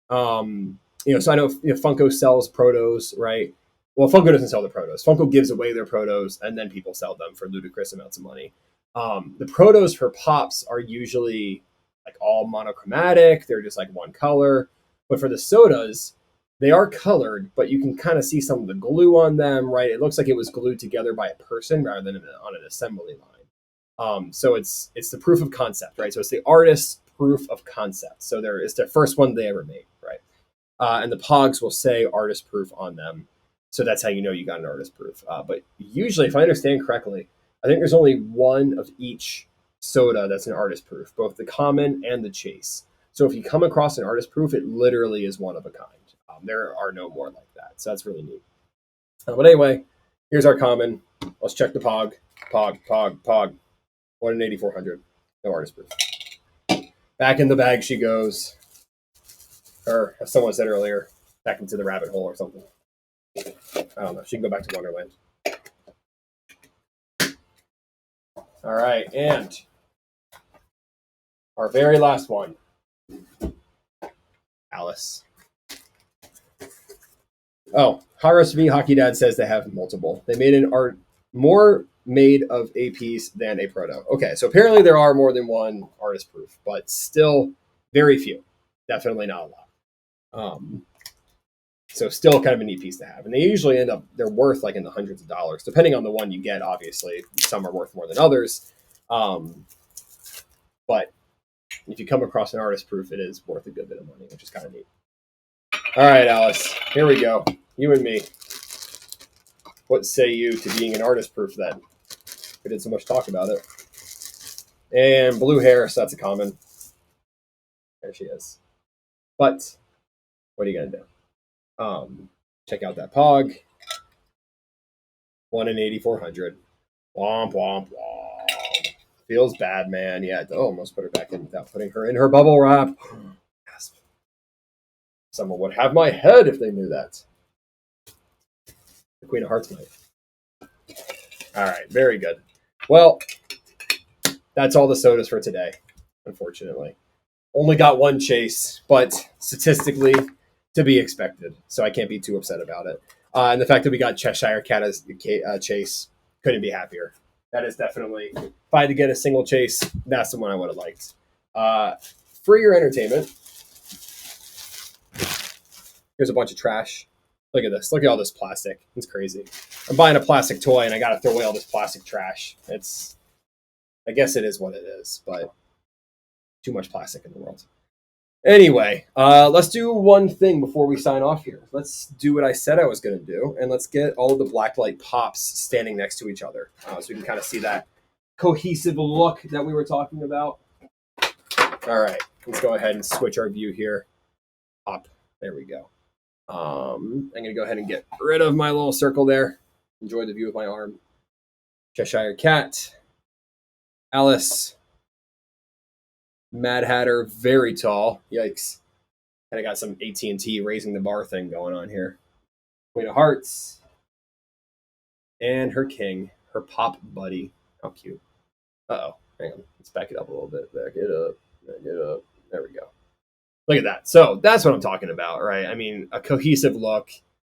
So I know, Funko sells protos, right? Well, Funko doesn't sell the protos. Funko gives away their protos, and then people sell them for ludicrous amounts of money. The protos for Pops are usually like all monochromatic. They're just like one color. But for the sodas, they are colored, but you can kind of see some of the glue on them, right? It looks like it was glued together by a person rather than on an assembly line. So it's the proof of concept, right? So it's the artist's proof of concept. So it's their first one they ever made, right? And the pogs will say artist proof on them. So that's how you know you got an artist proof. But usually, if I understand correctly, I think there's only one of each soda that's an artist proof, both the common and the chase. So if you come across an artist proof, it literally is one of a kind. There are no more like that. So that's really neat. But anyway, here's our common. Let's check the pog. Pog. 1 in 8,400. No artist proof. Back in the bag she goes. Or, as someone said earlier, back into the rabbit hole or something. I don't know. She can go back to Wonderland. All right, and our very last one. Alice. Oh, Haros V Hockey Dad says they have multiple. They made an art more made of APs than a proto. Okay, so apparently there are more than one artist proof, but still very few. Definitely not a lot. So still kind of a neat piece to have. And they usually they're worth like in the hundreds of dollars, depending on the one you get, obviously. Some are worth more than others. But if you come across an artist proof, it is worth a good bit of money, which is kind of neat. All right, Alice, here we go. You and me. What say you to being an artist proof then? We did so much talk about it. And blue hair, so that's a common. There she is. But what are you going to do? Check out that pog. 1 in 8,400. Womp, womp, womp. Feels bad, man. Yeah, almost put her back in without putting her in her bubble wrap. Gasp. Someone would have my head if they knew that. The Queen of Hearts might. All right, very good. Well, that's all the sodas for today, unfortunately. Only got one chase, but statistically to be expected, so I can't be too upset about it. And the fact that we got Cheshire Cat as the chase, couldn't be happier. That is definitely, if I had to get a single chase, that's the one I would have liked. For your entertainment, here's a bunch of trash. Look at this. Look at all this plastic. It's crazy. I'm buying a plastic toy and I got to throw away all this plastic trash. I guess it is what it is, but Too much plastic in the world. Anyway, let's do one thing before we sign off here. Let's do what I said I was going to do, and let's get all of the blacklight pops standing next to each other, so we can kind of see that cohesive look that we were talking about. All right, let's go ahead and switch our view here. Pop. There we go. I'm going to go ahead and get rid of my little circle there. Enjoy the view of my arm. Cheshire Cat. Alice. Mad Hatter, very tall. Yikes. And I got some AT&T raising the bar thing going on here. Queen of Hearts. And her king, her pop buddy. How cute. Uh-oh. Hang on. Let's back it up a little bit. Back it up. Back it up. There we go. Look at that. So that's what I'm talking about, right? I mean, a cohesive look.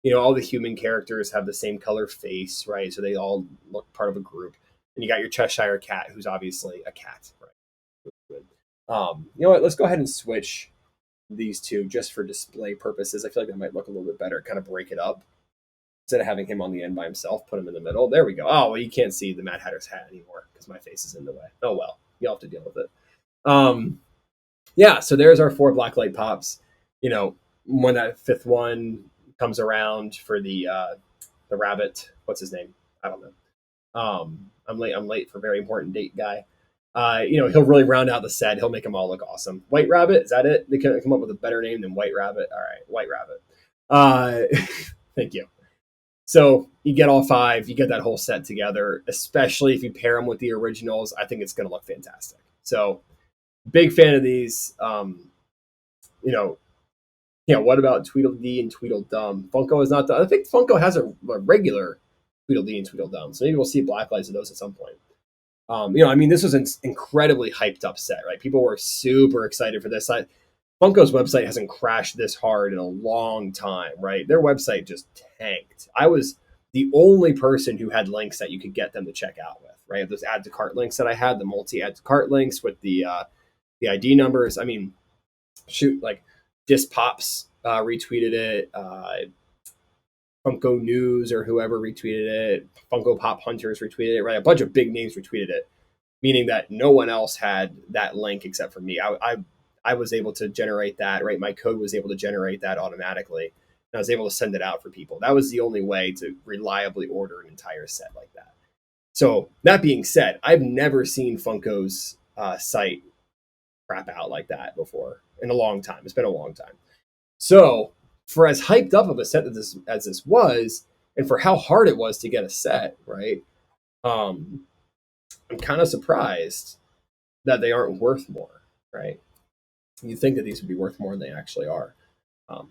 You know, all the human characters have the same color face, right? So they all look part of a group. And you got your Cheshire Cat, who's obviously a cat, right? You know what? Let's go ahead and switch these two just for display purposes. I feel like that might look a little bit better. Kind of break it up instead of having him on the end by himself. Put him in the middle. There we go. Oh well, you can't see the Mad Hatter's hat anymore because my face is in the way. Oh well, you'll have to deal with it. Yeah. So there's our 4 blacklight pops. You know, when that 5th one comes around for the rabbit. What's his name? I don't know. I'm late for a very important date, guy. You know, he'll really round out the set. He'll make them all look awesome. White Rabbit, is that it? They couldn't come up with a better name than White Rabbit. All right, White Rabbit. Thank you. So you get all 5, you get that whole set together, especially if you pair them with the originals. I think it's going to look fantastic. So big fan of these. You know, what about Tweedledee and Tweedledum? Funko is not. I think Funko has a regular Tweedledee and Tweedledum. So maybe we'll see blacklights of those at some point. You know, I mean, this was an incredibly hyped up set, right? People were super excited for this. Funko's website hasn't crashed this hard in a long time, right? Their website just tanked. I was the only person who had links that you could get them to check out with, right? Those add to cart links that I had, the multi add to cart links with the ID numbers. I mean, shoot, like Disc Pops retweeted it. Funko News or whoever retweeted it, Funko Pop Hunters retweeted it, right? A bunch of big names retweeted it, meaning that no one else had that link except for me. I was able to generate that, right? My code was able to generate that automatically. And I was able to send it out for people. That was the only way to reliably order an entire set like that. So that being said, I've never seen Funko's site crap out like that before in a long time. It's been a long time. So for as hyped up of a set as this was, and for how hard it was to get a set, right? I'm kind of surprised that they aren't worth more, right? You'd think that these would be worth more than they actually are. I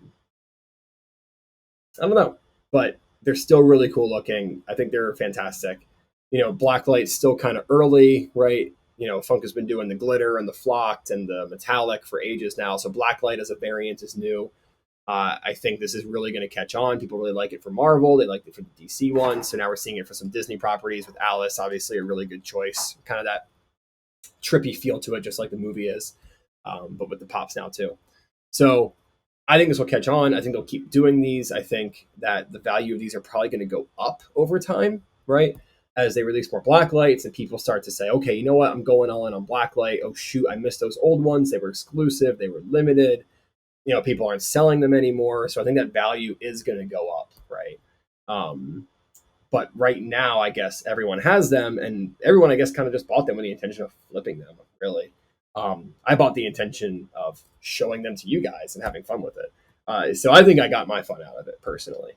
don't know, but they're still really cool looking. I think they're fantastic. You know, Blacklight's still kind of early, right? You know, Funko's been doing the glitter and the flocked and the metallic for ages now. So Blacklight as a variant is new. I think this is really going to catch on. People really like it for Marvel. They liked it for the DC one. So now we're seeing it for some Disney properties with Alice, obviously a really good choice. Kind of that trippy feel to it, just like the movie is, but with the pops now too. So I think this will catch on. I think they'll keep doing these. I think that the value of these are probably going to go up over time, right? As they release more Blacklights and people start to say, okay, you know what? I'm going all in on Blacklight. Oh, shoot, I missed those old ones. They were exclusive. They were limited. You know, people aren't selling them anymore. So I think that value is going to go up, right? But right now, I guess everyone has them, and everyone, I guess, kind of just bought them with the intention of flipping them, really. I bought the intention of showing them to you guys and having fun with it. So I think I got my fun out of it, personally.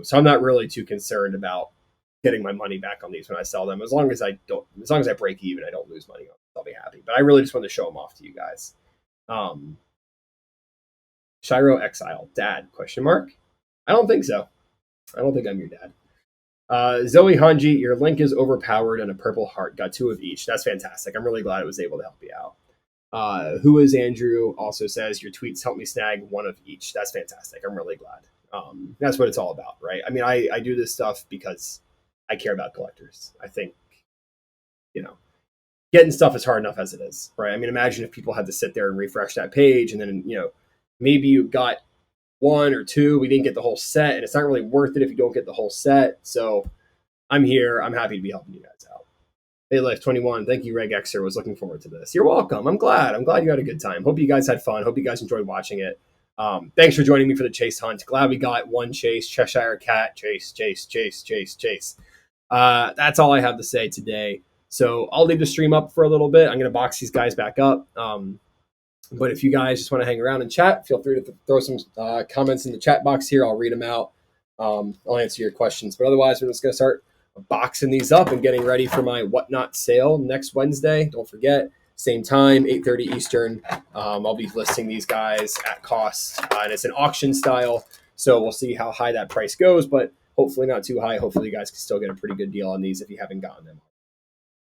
So I'm not really too concerned about getting my money back on these when I sell them. As long as I break even, I don't lose money on them, I'll be happy. But I really just wanted to show them off to you guys. Shiro Exile, Dad, question mark? I don't think so. I don't think I'm your dad. Zoe Hanji, your link is overpowered and a purple heart. Got 2 of each. That's fantastic. I'm really glad it was able to help you out. Who is Andrew also says, your tweets help me snag 1 of each. That's fantastic. I'm really glad. That's what it's all about, right? I mean, I do this stuff because I care about collectors. I think, you know, getting stuff is hard enough as it is, right? I mean, imagine if people had to sit there and refresh that page and then, you know, maybe you got 1 or 2, we didn't get the whole set, and it's not really worth it if you don't get the whole set. So I'm here. I'm happy to be helping you guys out. Hey Life 21, thank you, Reg Xer. Was looking forward to this. You're welcome. I'm glad. I'm glad you had a good time. Hope you guys had fun. Hope you guys enjoyed watching it. Thanks for joining me for the chase hunt. Glad we got one chase. Cheshire Cat, chase, chase, chase, chase, chase. That's all I have to say today. So I'll leave the stream up for a little bit. I'm going to box these guys back up. But if you guys just want to hang around and chat, feel free to throw some comments in the chat box here. I'll read them out. I'll answer your questions. But otherwise, we're just going to start boxing these up and getting ready for my Whatnot sale next Wednesday. Don't forget, same time, 8:30 Eastern. I'll be listing these guys at cost. And it's an auction style, so we'll see how high that price goes, but hopefully not too high. Hopefully you guys can still get a pretty good deal on these if you haven't gotten them.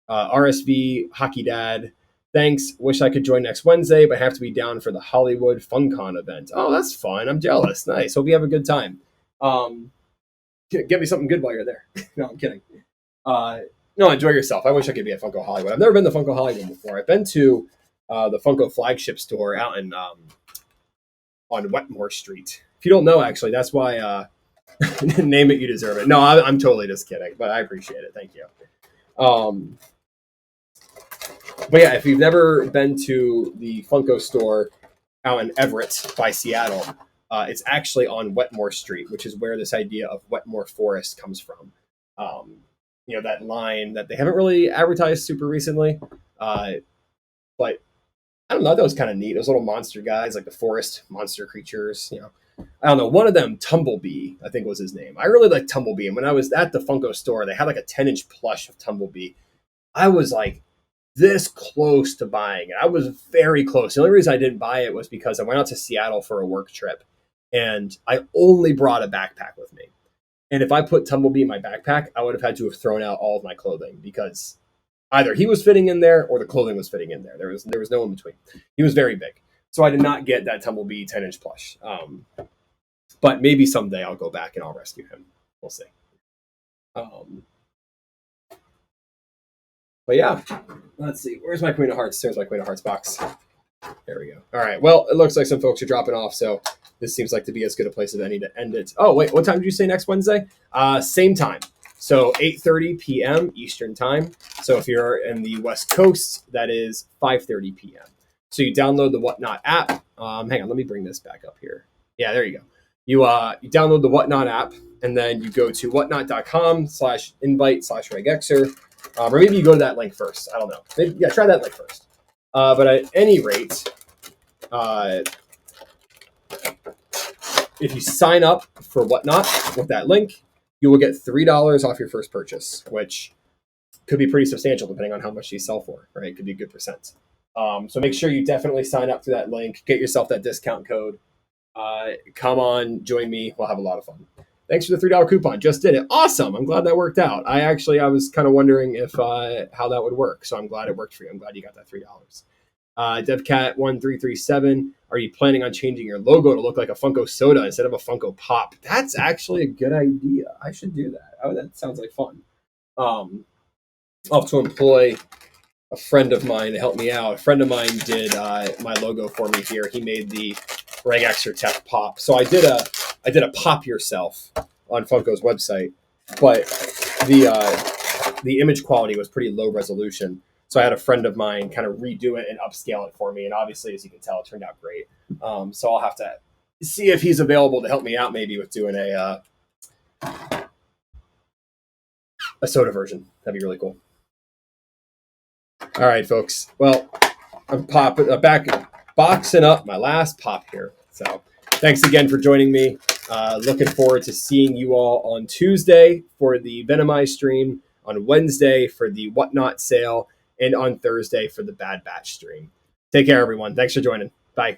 RSV, Hockey Dad, thanks. Wish I could join next Wednesday, but have to be down for the Hollywood FunCon event. Oh, that's fun. I'm jealous. Nice. Hope you have a good time. Get me something good while you're there. No, I'm kidding. No, enjoy yourself. I wish I could be at Funko Hollywood. I've never been to Funko Hollywood before. I've been to the Funko flagship store out in on Wetmore Street. If you don't know, actually, that's why name it, you deserve it. No, I'm totally just kidding, but I appreciate it. Thank you. But yeah, if you've never been to the Funko store out in Everett by Seattle, it's actually on Wetmore Street, which is where this idea of Wetmore Forest comes from. That line that they haven't really advertised super recently. But I don't know, that was kind of neat. Those little monster guys, like the forest monster creatures, I don't know. One of them, Tumblebee, I think was his name. I really like Tumblebee. And when I was at the Funko store, they had like a 10-inch plush of Tumblebee. I was like this close to buying it. I was very close. The only reason I didn't buy it was because I went out to Seattle for a work trip. And I only brought a backpack with me. And if I put Tumblebee in my backpack, I would have had to have thrown out all of my clothing because either he was fitting in there or the clothing was fitting in there. There was no in between. He was very big. So I did not get that Tumblebee 10-inch plush. But maybe someday I'll go back and I'll rescue him. We'll see. But yeah, let's see. Where's my Queen of Hearts? There's my Queen of Hearts box. There we go. All right. Well, it looks like some folks are dropping off, so this seems like to be as good a place as any to end it. Oh, wait. What time did you say next Wednesday? Same time. So 8:30 p.m. Eastern time. So if you're in the West Coast, that is 5:30 p.m. So you download the Whatnot app. Hang on. Let me bring this back up here. Yeah, there you go. You download the Whatnot app, and then you go to whatnot.com/invite/regexer. Or maybe you go to that link first. I don't know. Maybe, yeah, try that link first. But at any rate, if you sign up for Whatnot with that link, you will get $3 off your first purchase, which could be pretty substantial depending on how much you sell for, right? It could be a good percent. So make sure you definitely sign up through that link. Get yourself that discount code. Come on, join me. We'll have a lot of fun. Thanks for the $3 coupon. Just did it. Awesome. I'm glad that worked out. I was kind of wondering if how that would work. So I'm glad it worked for you. I'm glad you got that $3. DevCat1337, are you planning on changing your logo to look like a Funko soda instead of a Funko Pop? That's actually a good idea. I should do that. That sounds like fun. I'll have to employ a friend of mine to help me out. A friend of mine did my logo for me here. He made the Reg Extra Tech Pop. So I did a pop yourself on Funko's website, but the image quality was pretty low resolution. So I had a friend of mine kind of redo it and upscale it for me. And obviously, as you can tell, it turned out great. So I'll have to see if he's available to help me out maybe with doing a soda version. That'd be really cool. All right, folks. Well, I'm boxing up my last pop here. So thanks again for joining me. Looking forward to seeing you all on Tuesday for the Venomize stream, on Wednesday for the Whatnot sale, and on Thursday for the Bad Batch stream. Take care, everyone. Thanks for joining. Bye.